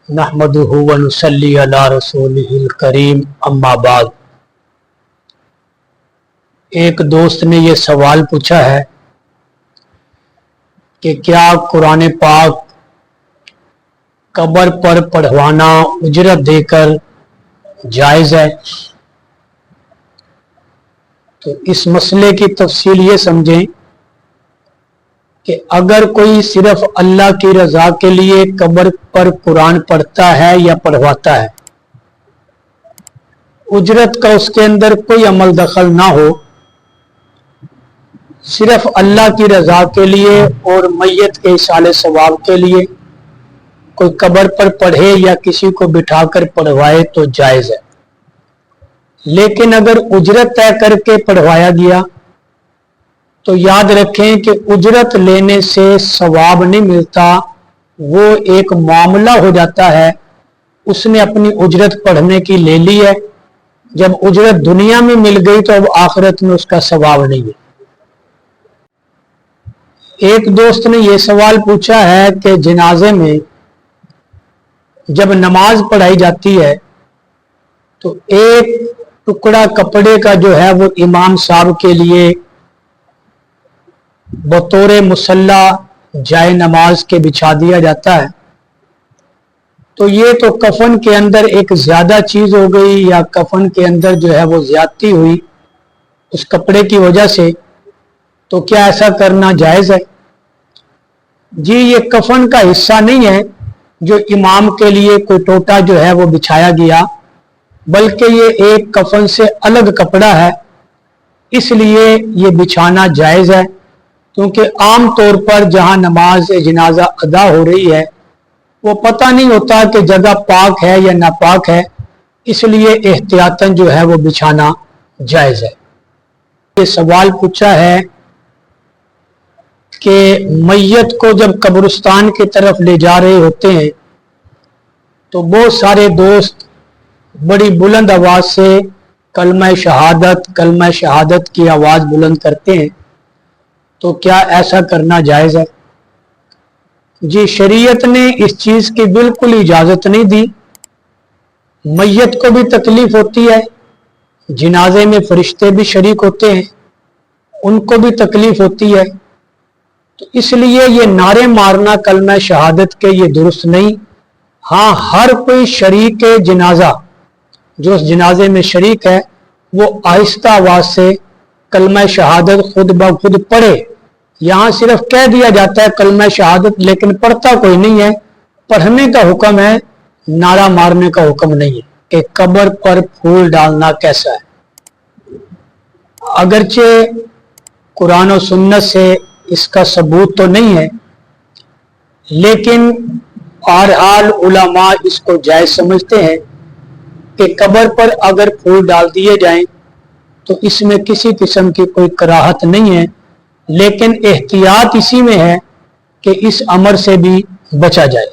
नहमदुहु व नुसल्ली अला रसूलिहिल करीम अम्मा बाद। एक दोस्त ने ये सवाल पूछा है कि क्या कुरान पाक कब्र पर पढ़वाना उजरत देकर जायज़ है। तो इस मसले की तफसील ये समझें कि अगर कोई सिर्फ अल्लाह की रज़ा के लिए कब्र पर कुरान पढ़ता है या पढ़वाता है, उजरत का उसके अंदर कोई अमल दखल ना हो, सिर्फ अल्लाह की रज़ा के लिए और मैयत के इसाले सवाब के लिए कोई कब्र पर पढ़े या किसी को बिठाकर पढ़वाए तो जायज़ है। लेकिन अगर उजरत तय करके पढ़वाया गया तो याद रखें कि उजरत लेने से सवाब नहीं मिलता, वो एक मामला हो जाता है। उसने अपनी उजरत पढ़ने की ले ली है, जब उजरत दुनिया में मिल गई तो अब आखिरत में उसका सवाब नहीं है। एक दोस्त ने यह सवाल पूछा है कि जनाजे में जब नमाज पढ़ाई जाती है तो एक टुकड़ा कपड़े का जो है वो इमाम साहब के लिए बतौर मुसल्ला जाए नमाज के बिछा दिया जाता है। तो ये तो कफन के अंदर एक ज्यादा चीज हो गई, या कफन के अंदर जो है वो ज्यादती हुई उस कपड़े की वजह से। तो क्या ऐसा करना जायज है? जी, ये कफन का हिस्सा नहीं है जो इमाम के लिए कोई टोटा जो है वो बिछाया गया, बल्कि ये एक कफन से अलग कपड़ा है, इसलिए ये बिछाना जायज है। क्योंकि आम तौर पर जहां नमाज जनाजा अदा हो रही है वो पता नहीं होता कि जगह पाक है या नापाक है, इसलिए एहतियातन जो है वो बिछाना जायज है। ये सवाल पूछा है कि मैयत को जब कब्रिस्तान की तरफ ले जा रहे होते हैं तो बहुत सारे दोस्त बड़ी बुलंद आवाज से कलमा शहादत की आवाज बुलंद करते हैं। तो क्या ऐसा करना जायज है? जी, शरीयत ने इस चीज की बिल्कुल इजाजत नहीं दी। मैयत को भी तकलीफ होती है, जनाजे में फरिश्ते भी शरीक होते हैं, उनको भी तकलीफ होती है। तो इसलिए ये नारे मारना कलमा शहादत के ये दुरुस्त नहीं। हाँ, हर कोई शरीक जनाजा जो उस जनाजे में शरीक है वो आहिस्ता आवाज से कलमा शहादत खुद ब खुद पढ़े। यहाँ सिर्फ कह दिया जाता है कलमा शहादत, लेकिन पढ़ता कोई नहीं है। पढ़ने का हुक्म है, नारा मारने का हुक्म नहीं है कि कब्र पर फूल डालना कैसा है। अगरचे कुरान और सुन्नत से इसका सबूत तो नहीं है, लेकिन बहरहाल उलमा इसको जायज समझते हैं कि कब्र पर अगर फूल डाल दिए जाएं तो इसमें किसी किस्म की कोई कराहत नहीं है, लेकिन एहतियात इसी में है कि इस अमर से भी बचा जाए।